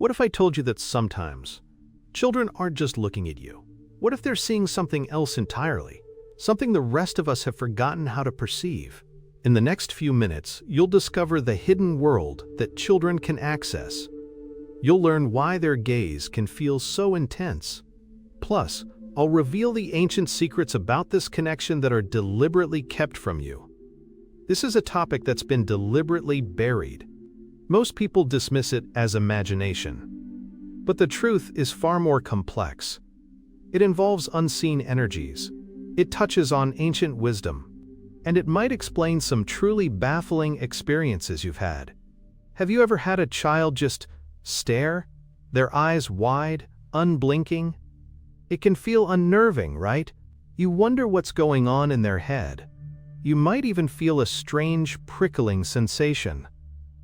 What if I told you that sometimes children aren't just looking at you? What if they're seeing something else entirely? Something the rest of us have forgotten how to perceive? In the next few minutes, you'll discover the hidden world that children can access. You'll learn why their gaze can feel so intense. Plus, I'll reveal the ancient secrets about this connection that are deliberately kept from you. This is a topic that's been deliberately buried. Most people dismiss it as imagination. But the truth is far more complex. It involves unseen energies. It touches on ancient wisdom. And it might explain some truly baffling experiences you've had. Have you ever had a child just stare, their eyes wide, unblinking? It can feel unnerving, right? You wonder what's going on in their head. You might even feel a strange, prickling sensation.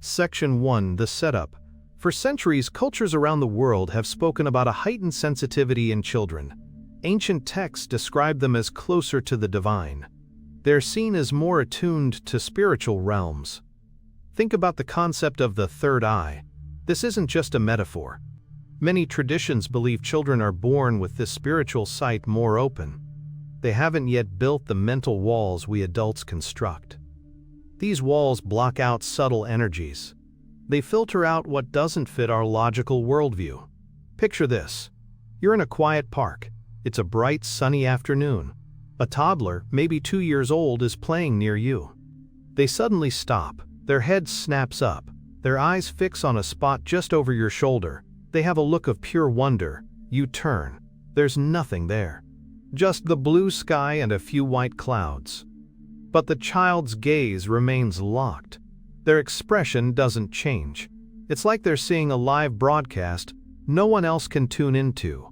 Section 1. The setup. For centuries, cultures around the world have spoken about a heightened sensitivity in children. Ancient texts describe them as closer to the divine. They're seen as more attuned to spiritual realms. Think about the concept of the third eye. This isn't just a metaphor. Many traditions believe children are born with this spiritual sight more open. They haven't yet built the mental walls we adults construct. These walls block out subtle energies. They filter out what doesn't fit our logical worldview. Picture this. You're in a quiet park. It's a bright, sunny afternoon. A toddler, maybe 2 years old, is playing near you. They suddenly stop. Their head snaps up. Their eyes fix on a spot just over your shoulder. They have a look of pure wonder. You turn. There's nothing there. Just the blue sky and a few white clouds. But the child's gaze remains locked. Their expression doesn't change. It's like they're seeing a live broadcast no one else can tune into.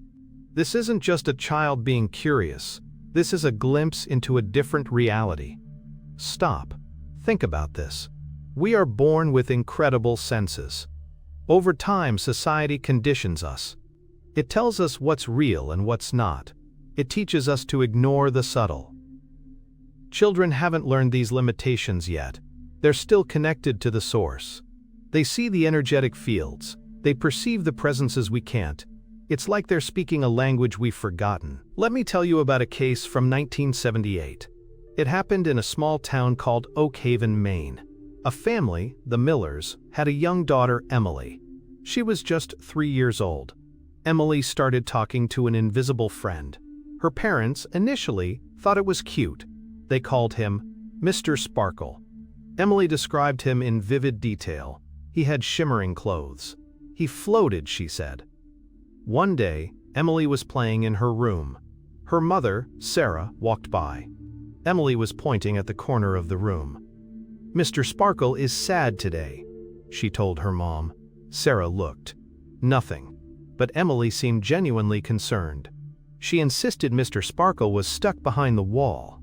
This isn't just a child being curious. This is a glimpse into a different reality. Stop. Think about this. We are born with incredible senses. Over time, society conditions us. It tells us what's real and what's not. It teaches us to ignore the subtle. Children haven't learned these limitations yet. They're still connected to the source. They see the energetic fields. They perceive the presences we can't. It's like they're speaking a language we've forgotten. Let me tell you about a case from 1978. It happened in a small town called Oak Haven, Maine. A family, the Millers, had a young daughter, Emily. She was just 3 years old. Emily started talking to an invisible friend. Her parents, initially, thought it was cute. They called him Mr. Sparkle. Emily described him in vivid detail. He had shimmering clothes. He floated, she said. One day, Emily was playing in her room. Her mother, Sarah, walked by. Emily was pointing at the corner of the room. "Mr. Sparkle is sad today," she told her mom. Sarah looked. Nothing. But Emily seemed genuinely concerned. She insisted Mr. Sparkle was stuck behind the wall.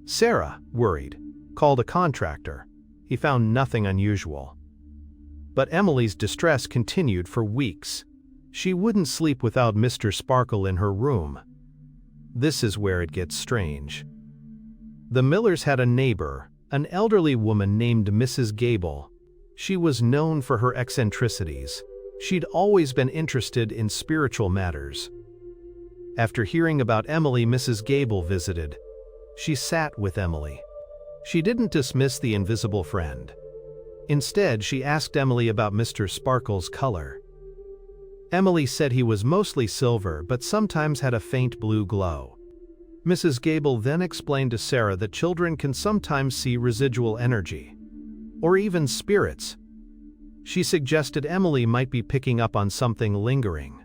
Sarah, worried, called a contractor. He found nothing unusual. But Emily's distress continued for weeks. She wouldn't sleep without Mr. Sparkle in her room. This is where it gets strange. The Millers had a neighbor, an elderly woman named Mrs. Gable. She was known for her eccentricities. She'd always been interested in spiritual matters. After hearing about Emily, Mrs. Gable visited. She sat with Emily. She didn't dismiss the invisible friend. Instead, she asked Emily about Mr. Sparkle's color. Emily said he was mostly silver but sometimes had a faint blue glow. Mrs. Gable then explained to Sarah that children can sometimes see residual energy, or even spirits. She suggested Emily might be picking up on something lingering.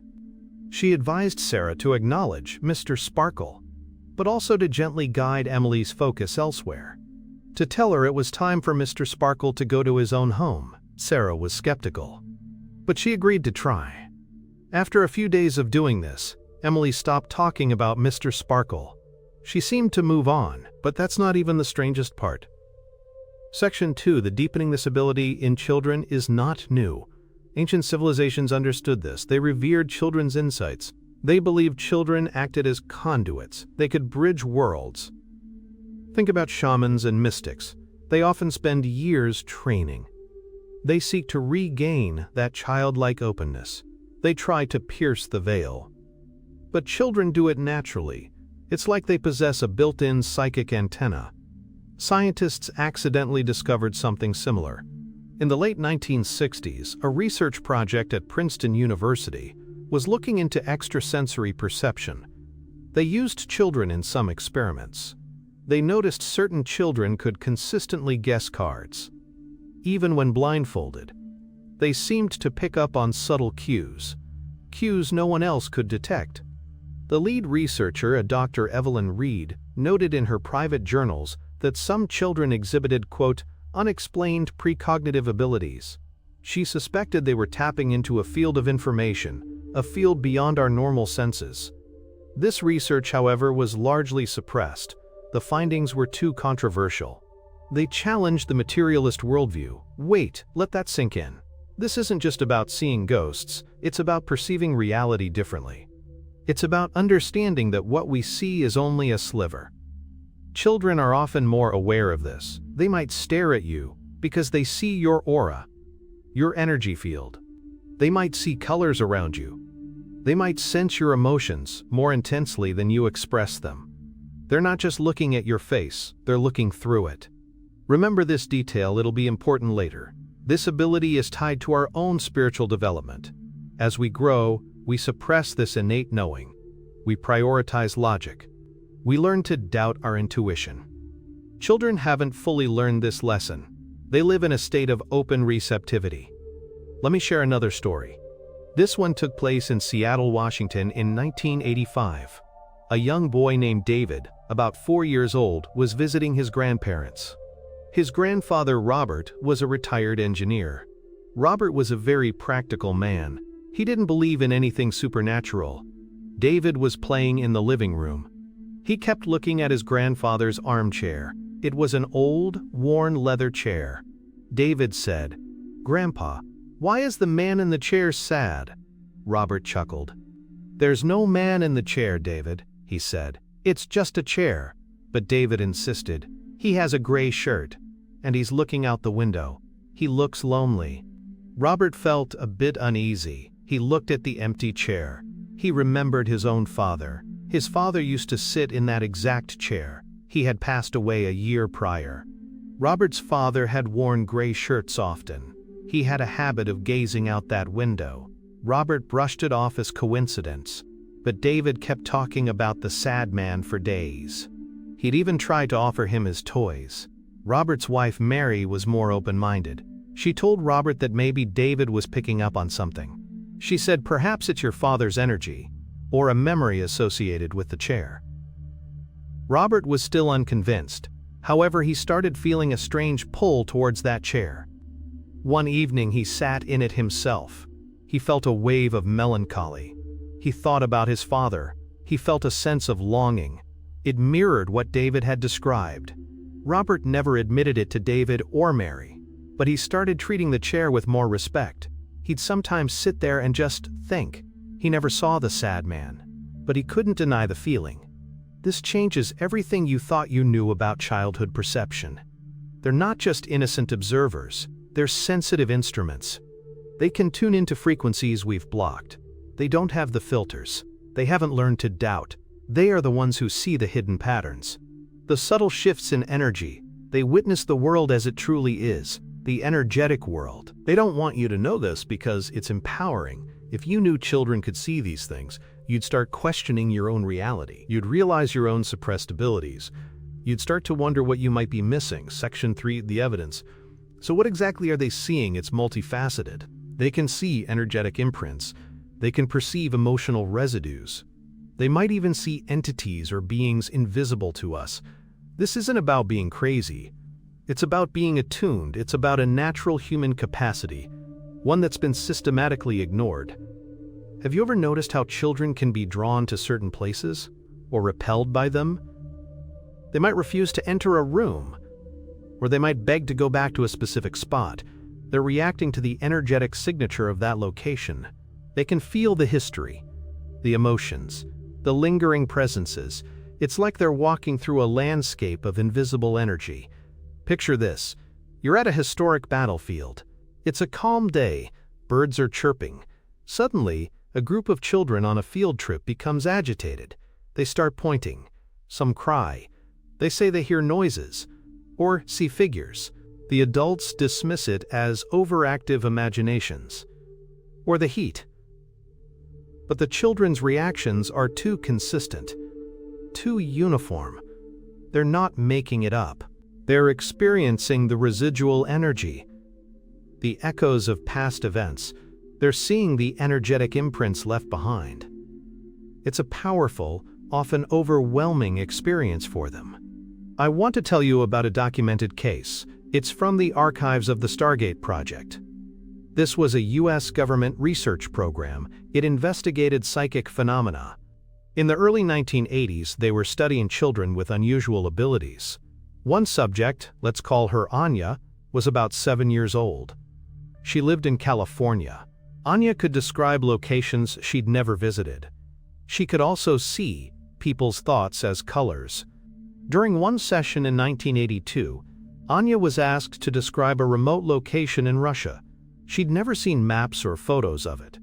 She advised Sarah to acknowledge Mr. Sparkle, but also to gently guide Emily's focus elsewhere. To tell her it was time for Mr. Sparkle to go to his own home. Sarah was skeptical, but she agreed to try. After a few days of doing this, Emily stopped talking about Mr. Sparkle. She seemed to move on, but that's not even the strangest part. Section 2. The deepening this ability in children is not new. Ancient civilizations understood this. They revered children's insights. They believed children acted as conduits. They could bridge worlds. Think about shamans and mystics. They often spend years training. They seek to regain that childlike openness. They try to pierce the veil. But children do it naturally. It's like they possess a built-in psychic antenna. Scientists accidentally discovered something similar. In the late 1960s, a research project at Princeton University was looking into extrasensory perception. They used children in some experiments. They noticed certain children could consistently guess cards. Even when blindfolded, they seemed to pick up on subtle cues no one else could detect. The lead researcher, a Dr. Evelyn Reed, noted in her private journals that some children exhibited, quote, unexplained precognitive abilities. She suspected they were tapping into a field of information, a field beyond our normal senses. This research, however, was largely suppressed. The findings were too controversial. They challenged the materialist worldview. Wait, let that sink in. This isn't just about seeing ghosts, it's about perceiving reality differently. It's about understanding that what we see is only a sliver. Children are often more aware of this. They might stare at you because they see your aura, your energy field. They might see colors around you. They might sense your emotions more intensely than you express them. They're not just looking at your face, they're looking through it. Remember this detail, it'll be important later. This ability is tied to our own spiritual development. As we grow, we suppress this innate knowing. We prioritize logic. We learn to doubt our intuition. Children haven't fully learned this lesson. They live in a state of open receptivity. Let me share another story. This one took place in Seattle, Washington in 1985. A young boy named David, about 4 years old, was visiting his grandparents. His grandfather, Robert, was a retired engineer. Robert was a very practical man. He didn't believe in anything supernatural. David was playing in the living room. He kept looking at his grandfather's armchair. It was an old, worn leather chair. David said, "Grandpa, why is the man in the chair sad?" Robert chuckled. "There's no man in the chair, David," he said. "It's just a chair." But David insisted. "He has a gray shirt, and he's looking out the window. He looks lonely." Robert felt a bit uneasy. He looked at the empty chair. He remembered his own father. His father used to sit in that exact chair. He had passed away a year prior. Robert's father had worn gray shirts often. He had a habit of gazing out that window. Robert brushed it off as coincidence, but David kept talking about the sad man for days. He'd even tried to offer him his toys. Robert's wife, Mary, was more open-minded. She told Robert that maybe David was picking up on something. She said, "Perhaps it's your father's energy, or a memory associated with the chair." Robert was still unconvinced. However, he started feeling a strange pull towards that chair. One evening, he sat in it himself. He felt a wave of melancholy. He thought about his father. He felt a sense of longing. It mirrored what David had described. Robert never admitted it to David or Mary, but he started treating the chair with more respect. He'd sometimes sit there and just think. He never saw the sad man, but he couldn't deny the feeling. This changes everything you thought you knew about childhood perception. They're not just innocent observers, they're sensitive instruments. They can tune into frequencies we've blocked. They don't have the filters. They haven't learned to doubt. They are the ones who see the hidden patterns. The subtle shifts in energy. They witness the world as it truly is, the energetic world. They don't want you to know this because it's empowering. If you knew children could see these things, you'd start questioning your own reality. You'd realize your own suppressed abilities. You'd start to wonder what you might be missing. Section 3, the evidence. So what exactly are they seeing? It's multifaceted. They can see energetic imprints. They can perceive emotional residues. They might even see entities or beings invisible to us. This isn't about being crazy. It's about being attuned. It's about a natural human capacity, one that's been systematically ignored. Have you ever noticed how children can be drawn to certain places or repelled by them? They might refuse to enter a room, or they might beg to go back to a specific spot. They're reacting to the energetic signature of that location. They can feel the history, the emotions, the lingering presences. It's like they're walking through a landscape of invisible energy. Picture this. You're at a historic battlefield. It's a calm day, birds are chirping. Suddenly, a group of children on a field trip becomes agitated. They start pointing. Some cry. They say they hear noises or see figures. The adults dismiss it as overactive imaginations or the heat. But the children's reactions are too consistent, too uniform. They're not making it up. They're experiencing the residual energy, the echoes of past events. They're seeing the energetic imprints left behind. It's a powerful, often overwhelming experience for them. I want to tell you about a documented case. It's from the archives of the Stargate Project. This was a U.S. government research program. It investigated psychic phenomena. In the early 1980s, they were studying children with unusual abilities. One subject, let's call her Anya, was about 7 years old. She lived in California. Anya could describe locations she'd never visited. She could also see people's thoughts as colors. During one session in 1982, Anya was asked to describe a remote location in Russia. She'd never seen maps or photos of it.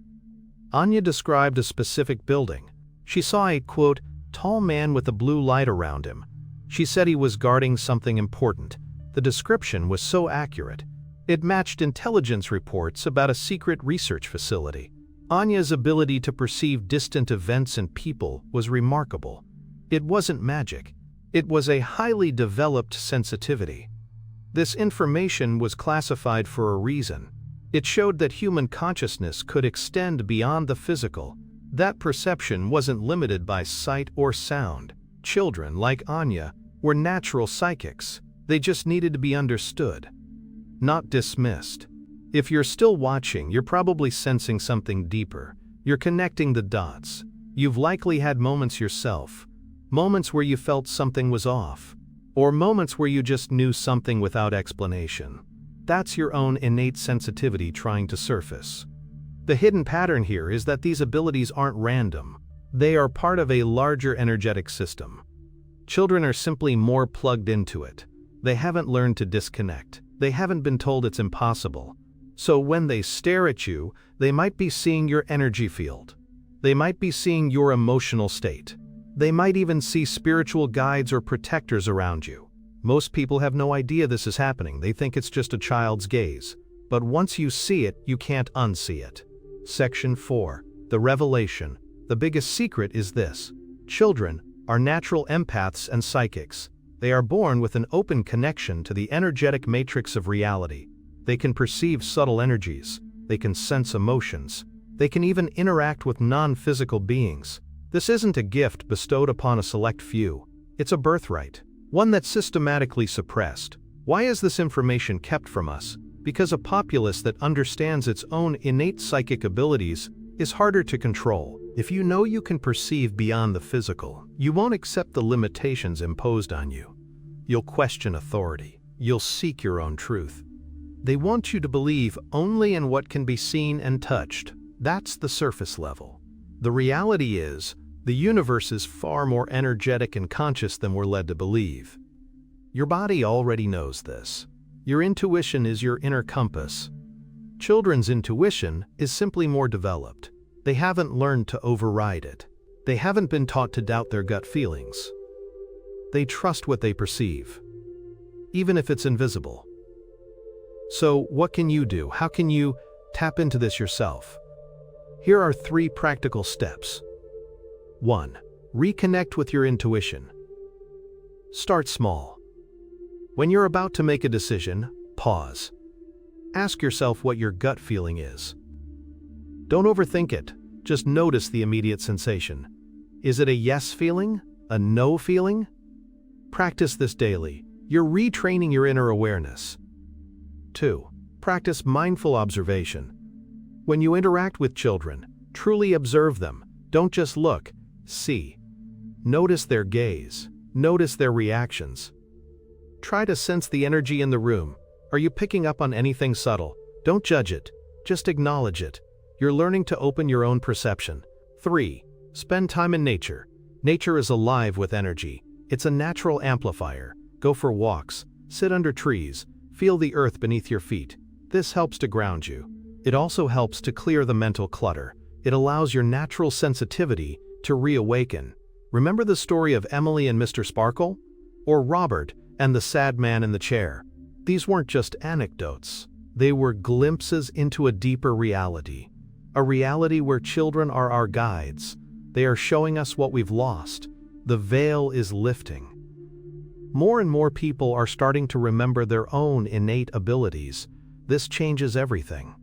Anya described a specific building. She saw a, quote, tall man with a blue light around him. She said he was guarding something important. The description was so accurate. It matched intelligence reports about a secret research facility. Anya's ability to perceive distant events and people was remarkable. It wasn't magic. It was a highly developed sensitivity. This information was classified for a reason. It showed that human consciousness could extend beyond the physical. That perception wasn't limited by sight or sound. Children, like Anya, were natural psychics. They just needed to be understood, not dismissed. If you're still watching, you're probably sensing something deeper. You're connecting the dots. You've likely had moments yourself. Moments where you felt something was off. Or moments where you just knew something without explanation. That's your own innate sensitivity trying to surface. The hidden pattern here is that these abilities aren't random. They are part of a larger energetic system. Children are simply more plugged into it. They haven't learned to disconnect. They haven't been told it's impossible. So when they stare at you, they might be seeing your energy field. They might be seeing your emotional state. They might even see spiritual guides or protectors around you. Most people have no idea this is happening. They think it's just a child's gaze. But once you see it, you can't unsee it. Section 4. The revelation. The biggest secret is this. Children are natural empaths and psychics. They are born with an open connection to the energetic matrix of reality. They can perceive subtle energies. They can sense emotions. They can even interact with non-physical beings. This isn't a gift bestowed upon a select few. It's a birthright, one that's systematically suppressed. Why is this information kept from us? Because a populace that understands its own innate psychic abilities is harder to control. If you know you can perceive beyond the physical, you won't accept the limitations imposed on you. You'll question authority. You'll seek your own truth. They want you to believe only in what can be seen and touched. That's the surface level. The reality is, the universe is far more energetic and conscious than we're led to believe. Your body already knows this. Your intuition is your inner compass. Children's intuition is simply more developed. They haven't learned to override it. They haven't been taught to doubt their gut feelings. They trust what they perceive, even if it's invisible. So, what can you do? How can you tap into this yourself? Here are 3 practical steps. 1. Reconnect with your intuition. Start small. When you're about to make a decision, pause. Ask yourself what your gut feeling is. Don't overthink it, just notice the immediate sensation. Is it a yes feeling? A no feeling? Practice this daily. You're retraining your inner awareness. 2. Practice mindful observation. When you interact with children, truly observe them. Don't just look, see. Notice their gaze. Notice their reactions. Try to sense the energy in the room. Are you picking up on anything subtle? Don't judge it. Just acknowledge it. You're learning to open your own perception. 3. Spend time in nature. Nature is alive with energy. It's a natural amplifier. Go for walks. Sit under trees. Feel the earth beneath your feet. This helps to ground you. It also helps to clear the mental clutter. It allows your natural sensitivity to reawaken. Remember the story of Emily and Mr. Sparkle? Or Robert and the sad man in the chair? These weren't just anecdotes. They were glimpses into a deeper reality. A reality where children are our guides. They are showing us what we've lost. The veil is lifting. More and more people are starting to remember their own innate abilities. This changes everything.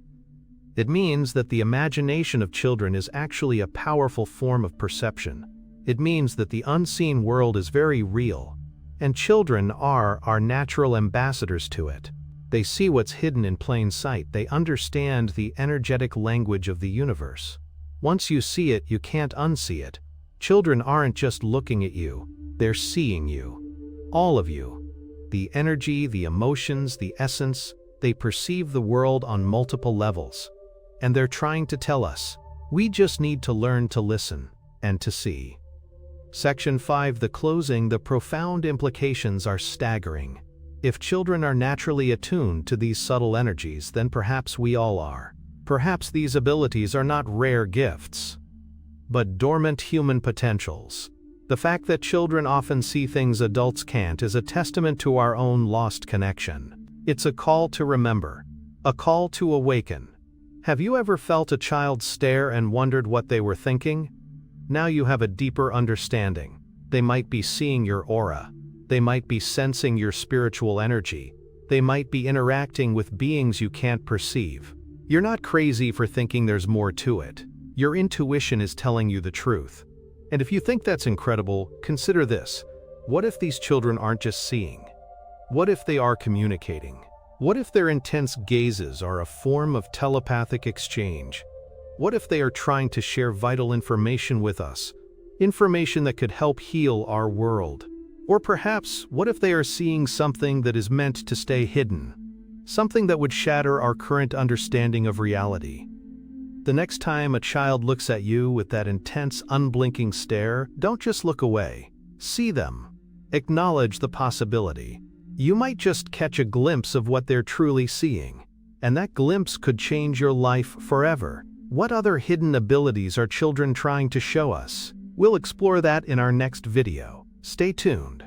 It means that the imagination of children is actually a powerful form of perception. It means that the unseen world is very real, and children are our natural ambassadors to it. They see what's hidden in plain sight. They understand the energetic language of the universe. Once you see it, you can't unsee it. Children aren't just looking at you, they're seeing you. All of you. The energy, the emotions, the essence, they perceive the world on multiple levels. And they're trying to tell us, we just need to learn to listen and to see. Section 5, the closing. The profound implications are staggering. If children are naturally attuned to these subtle energies, then perhaps we all are. Perhaps these abilities are not rare gifts, but dormant human potentials. The fact that children often see things adults can't is a testament to our own lost connection. It's a call to remember, a call to awaken. Have you ever felt a child stare and wondered what they were thinking? Now you have a deeper understanding. They might be seeing your aura. They might be sensing your spiritual energy. They might be interacting with beings you can't perceive. You're not crazy for thinking there's more to it. Your intuition is telling you the truth. And if you think that's incredible, consider this. What if these children aren't just seeing? What if they are communicating? What if their intense gazes are a form of telepathic exchange? What if they are trying to share vital information with us? Information that could help heal our world? Or perhaps, what if they are seeing something that is meant to stay hidden? Something that would shatter our current understanding of reality. The next time a child looks at you with that intense, unblinking stare, don't just look away. See them. Acknowledge the possibility. You might just catch a glimpse of what they're truly seeing. And that glimpse could change your life forever. What other hidden abilities are children trying to show us? We'll explore that in our next video. Stay tuned.